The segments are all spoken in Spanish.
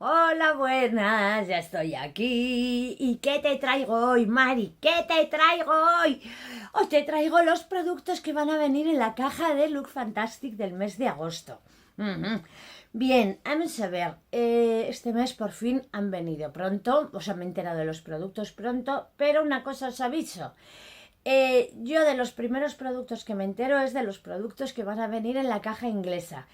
Hola, buenas, ya estoy aquí. ¿Y qué te traigo hoy, Mari? ¿Qué te traigo hoy? Os te traigo los productos que van a venir en la caja de Look Fantastic del mes de agosto. Bien, vamos a ver. Este mes por fin han venido pronto. Os me he enterado de los productos pronto, pero una cosa os aviso. Yo de los primeros productos que me entero es de los productos que van a venir en la caja inglesa.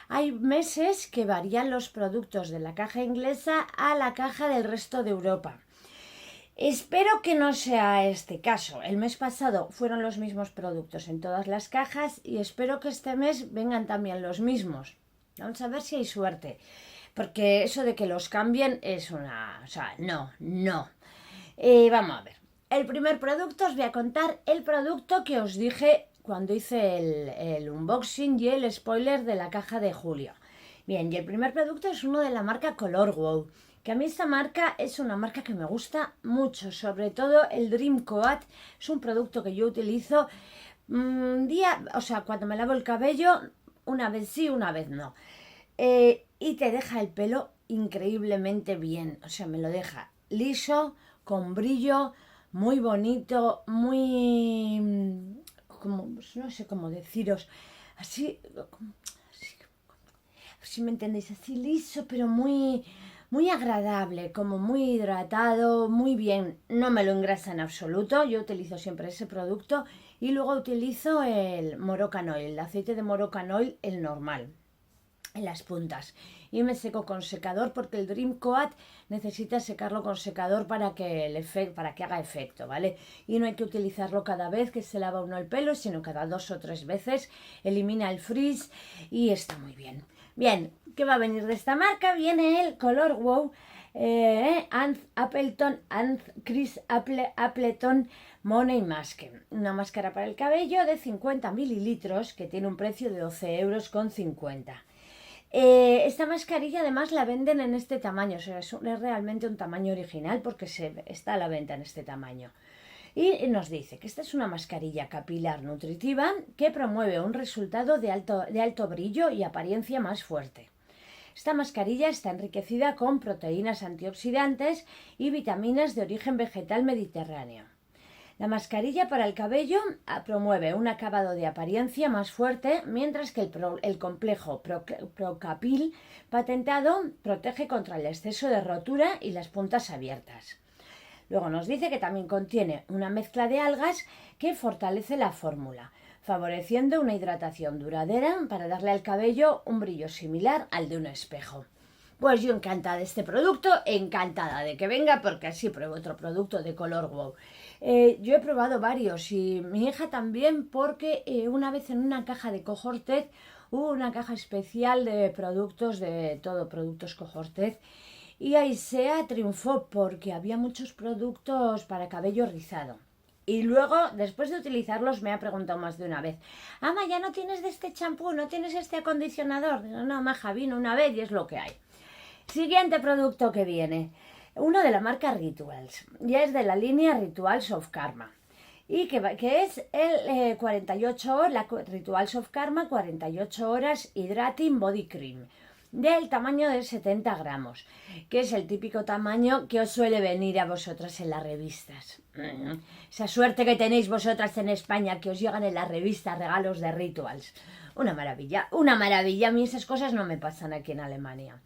Hay meses que varían los productos de la caja inglesa a la caja del resto de Europa. Espero que no sea este caso. El mes pasado fueron los mismos productos en todas las cajas y espero que este mes vengan también los mismos. Vamos a ver si hay suerte. Porque eso de que los cambien es una... O sea, no. Vamos a ver. El primer producto, os voy a contar el producto que os dije cuando hice el unboxing y el spoiler de la caja de julio. Bien, y el primer producto es uno de la marca Color Wow, que a mí esta marca es una marca que me gusta mucho, sobre todo el Dream Coat. Es un producto que yo utilizo cuando me lavo el cabello, una vez sí, una vez no. Y te deja el pelo increíblemente bien, o sea, me lo deja liso, con brillo, muy bonito, muy... como, no sé cómo deciros, así, si me entendéis, así liso, pero muy agradable, como muy hidratado, muy bien. No me lo engrasa en absoluto, yo utilizo siempre ese producto y luego utilizo el Moroccan Oil, el aceite de Moroccan Oil, el normal, en las puntas, y me seco con secador porque el Dream Coat necesita secarlo con secador para que haga efecto, ¿vale? Y no hay que utilizarlo cada vez que se lava uno el pelo, sino cada 2 o 3 veces. Elimina el frizz y está muy bien. Bien, ¿qué va a venir de esta marca? Viene el Color Wow Chris Appleton Money Mask, una máscara para el cabello de 50 mililitros que tiene un precio de 12,50 €. Esta mascarilla además la venden en este tamaño, o sea, es realmente un tamaño original porque está a la venta en este tamaño. Y nos dice que esta es una mascarilla capilar nutritiva que promueve un resultado de alto brillo y apariencia más fuerte. Esta mascarilla está enriquecida con proteínas antioxidantes y vitaminas de origen vegetal mediterráneo. La mascarilla para el cabello promueve un acabado de apariencia más fuerte, mientras que el complejo Procapil patentado protege contra el exceso de rotura y las puntas abiertas. Luego nos dice que también contiene una mezcla de algas que fortalece la fórmula, favoreciendo una hidratación duradera para darle al cabello un brillo similar al de un espejo. Pues yo encantada de este producto, encantada de que venga, porque así pruebo otro producto de Color Wow. Yo he probado varios y mi hija también, porque una vez en una caja de Cohortez hubo una caja especial de productos, de todo, productos Cohortez, y Aisea triunfó porque había muchos productos para cabello rizado. Y luego, después de utilizarlos, me ha preguntado más de una vez: Ama, ¿ya no tienes de este champú? ¿No tienes este acondicionador? Digo, no, maja, vino una vez y es lo que hay. Siguiente producto que viene, uno de la marca Rituals, ya es de la línea Rituals of Karma, y que es el 48 horas, la Rituals of Karma 48 horas Hydrating Body Cream, del tamaño de 70 gramos, que es el típico tamaño que os suele venir a vosotras en las revistas. Esa suerte que tenéis vosotras en España, que os llegan en las revistas regalos de Rituals. Una maravilla, una maravilla. A mí esas cosas no me pasan aquí en Alemania.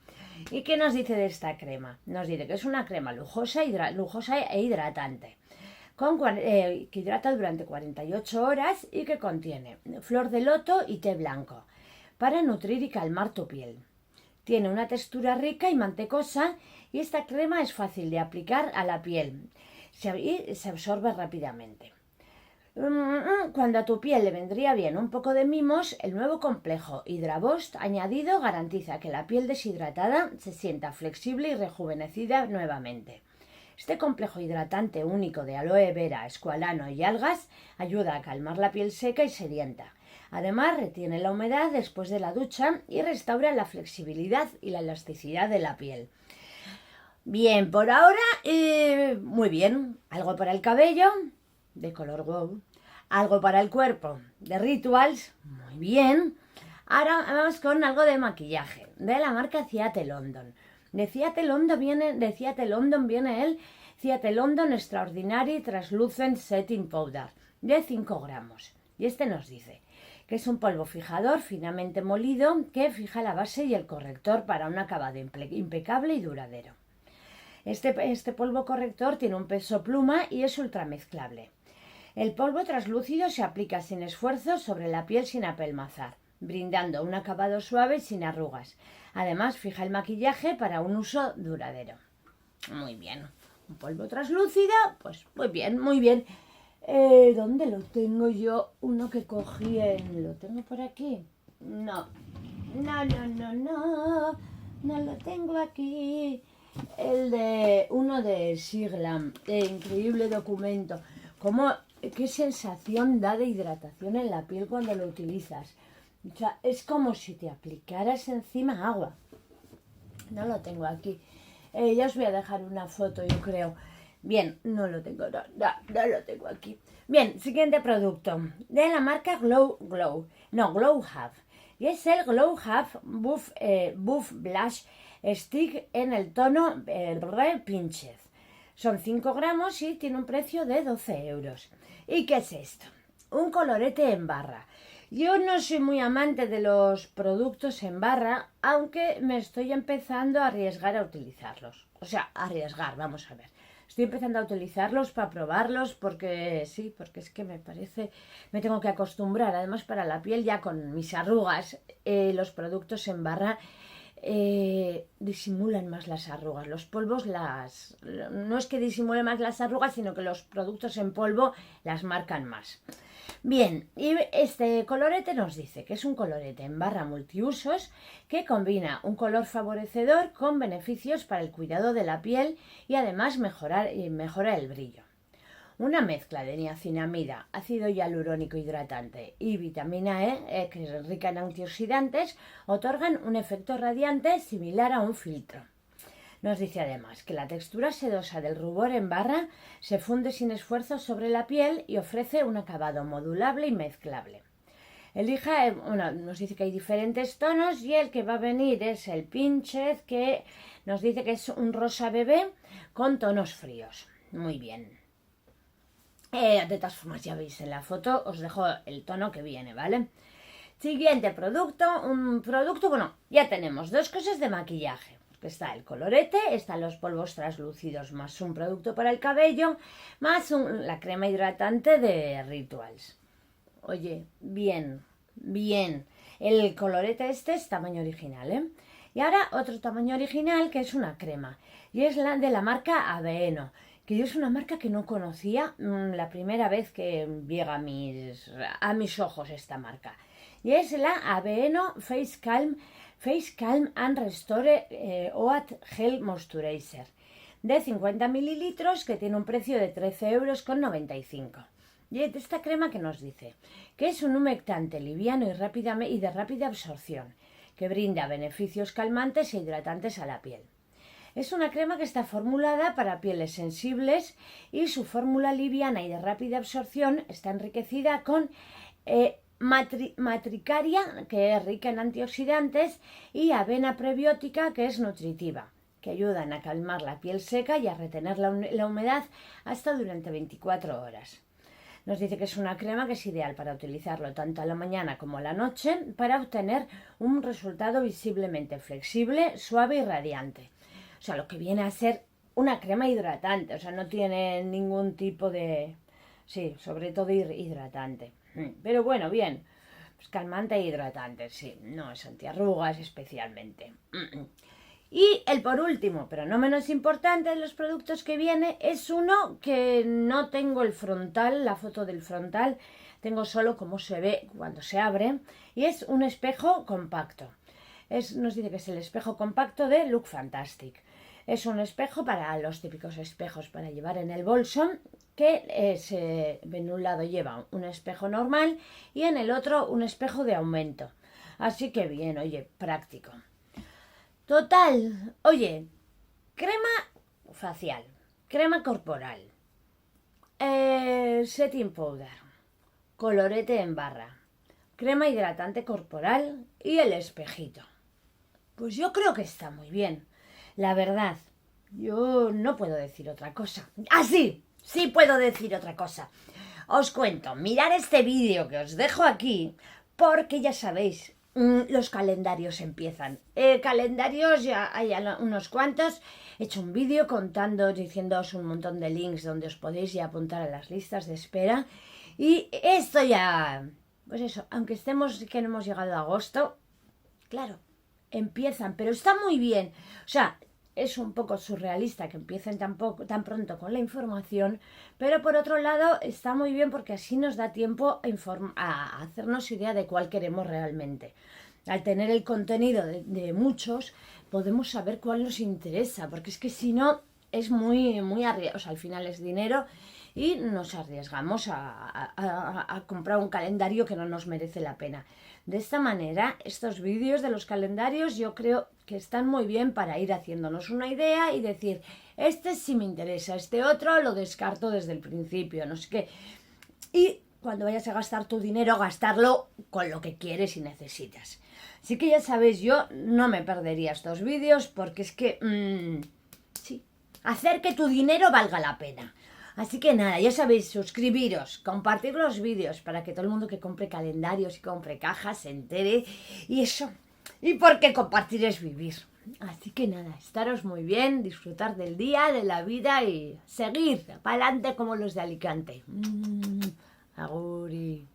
¿Y qué nos dice de esta crema? Nos dice que es una crema lujosa e hidratante, que hidrata durante 48 horas y que contiene flor de loto y té blanco para nutrir y calmar tu piel. Tiene una textura rica y mantecosa y esta crema es fácil de aplicar a la piel y se absorbe rápidamente. Cuando a tu piel le vendría bien un poco de mimos, el nuevo complejo Hydraboost añadido garantiza que la piel deshidratada se sienta flexible y rejuvenecida nuevamente. Este complejo hidratante único de aloe vera, escualano y algas ayuda a calmar la piel seca y sedienta. Además, retiene la humedad después de la ducha y restaura la flexibilidad y la elasticidad de la piel. Bien, por ahora, muy bien. Algo para el cabello, de Color Wow. Algo para el cuerpo, de Rituals, muy bien. Ahora vamos con algo de maquillaje, de la marca Ciate London. De Seattle London viene el Seattle London Extraordinary Translucent Setting Powder de 5 gramos. Y este nos dice que es un polvo fijador finamente molido que fija la base y el corrector para un acabado impecable y duradero. Este polvo corrector tiene un peso pluma y es ultramezclable. El polvo translúcido se aplica sin esfuerzo sobre la piel sin apelmazar, brindando un acabado suave y sin arrugas. Además, fija el maquillaje para un uso duradero. Muy bien. Un polvo translúcido, pues muy bien, muy bien. ¿Dónde lo tengo yo? Uno que cogí ¿Lo tengo por aquí? No. No lo tengo aquí. Uno de Siglam. Increíble documento. ¿Qué sensación da de hidratación en la piel cuando lo utilizas? O sea, es como si te aplicaras encima agua. No lo tengo aquí. Ya os voy a dejar una foto, yo creo. Bien, no lo tengo, no lo tengo aquí. Bien, siguiente producto. De la marca Glow Hub. Y es el Glow Hub Buff Blush Stick en el tono Re Pinches. Son 5 gramos y tiene un precio de 12 euros. ¿Y qué es esto? Un colorete en barra. Yo no soy muy amante de los productos en barra, aunque me estoy empezando a arriesgar a utilizarlos. O sea, vamos a ver. Estoy empezando a utilizarlos para probarlos porque sí, porque es que me tengo que acostumbrar. Además, para la piel ya con mis arrugas, los productos en barra disimulan más las arrugas. Los polvos no es que disimulen más las arrugas, sino que los productos en polvo las marcan más. Bien, y este colorete nos dice que es un colorete en barra multiusos que combina un color favorecedor con beneficios para el cuidado de la piel y además mejora el brillo. Una mezcla de niacinamida, ácido hialurónico hidratante y vitamina E, que es rica en antioxidantes, otorgan un efecto radiante similar a un filtro. Nos dice además que la textura sedosa del rubor en barra se funde sin esfuerzo sobre la piel y ofrece un acabado modulable y mezclable. Nos dice que hay diferentes tonos y el que va a venir es el Pinches, que nos dice que es un rosa bebé con tonos fríos. Muy bien. De todas formas, ya veis en la foto, os dejo el tono que viene, ¿vale? Siguiente producto, ya tenemos 2 cosas de maquillaje. Está el colorete, están los polvos translúcidos, más un producto para el cabello, más la crema hidratante de Rituals. Oye, bien. El colorete este es tamaño original, ¿eh? Y ahora otro tamaño original que es una crema. Y es la de la marca Aveeno, que yo es una marca que no conocía, la primera vez que llega a mis ojos esta marca. Y es la Aveeno Face Calm and Restore Oat Gel Moisturizer de 50 mililitros que tiene un precio de 13,95 euros. Y esta crema que nos dice que es un humectante liviano y de rápida absorción que brinda beneficios calmantes e hidratantes a la piel. Es una crema que está formulada para pieles sensibles y su fórmula liviana y de rápida absorción está enriquecida con matricaria, que es rica en antioxidantes, y avena prebiótica, que es nutritiva, que ayudan a calmar la piel seca y a retener la humedad hasta durante 24 horas. Nos dice que es una crema que es ideal para utilizarlo tanto a la mañana como a la noche para obtener un resultado visiblemente flexible, suave y radiante. O sea, lo que viene a ser una crema hidratante, o sea, no tiene ningún tipo de... Sí, sobre todo hidratante. Pero bueno, bien, pues calmante e hidratante, sí, no es antiarrugas especialmente. Y el por último, pero no menos importante de los productos que viene, es uno que no tengo la foto del frontal, tengo solo cómo se ve cuando se abre, y es un espejo compacto. Nos dice que es el espejo compacto de Look Fantastic. Es un espejo para los típicos espejos para llevar en el bolso, que en un lado lleva un espejo normal y en el otro un espejo de aumento. Así que bien, oye, práctico. Total, oye, crema facial, crema corporal, setting powder, colorete en barra, crema hidratante corporal y el espejito. Pues yo creo que está muy bien. La verdad, yo no puedo decir otra cosa. ¡Ah, sí! Sí puedo decir otra cosa. Os cuento, mirad este vídeo que os dejo aquí, porque ya sabéis, los calendarios empiezan. Calendarios ya hay unos cuantos. He hecho un vídeo diciéndoos un montón de links donde os podéis ya apuntar a las listas de espera. Y esto ya, pues eso, aunque estemos que no hemos llegado a agosto, claro, empiezan, pero está muy bien. O sea, es un poco surrealista que empiecen tan pronto con la información, pero por otro lado está muy bien porque así nos da tiempo a hacernos idea de cuál queremos realmente. Al tener el contenido de muchos, podemos saber cuál nos interesa, porque es que si no, es muy arriesgado. O sea, al final es dinero y nos arriesgamos a comprar un calendario que no nos merece la pena. De esta manera, estos vídeos de los calendarios yo creo que están muy bien para ir haciéndonos una idea y decir, este sí me interesa, este otro lo descarto desde el principio, no sé qué. Y cuando vayas a gastar tu dinero, gastarlo con lo que quieres y necesitas. Así que ya sabéis, yo no me perdería estos vídeos porque es que, sí, hacer que tu dinero valga la pena. Así que nada, ya sabéis, suscribiros, compartir los vídeos para que todo el mundo que compre calendarios y compre cajas se entere. Y eso, y porque compartir es vivir. Así que nada, estaros muy bien, disfrutar del día, de la vida y seguir para adelante como los de Alicante. Aguri.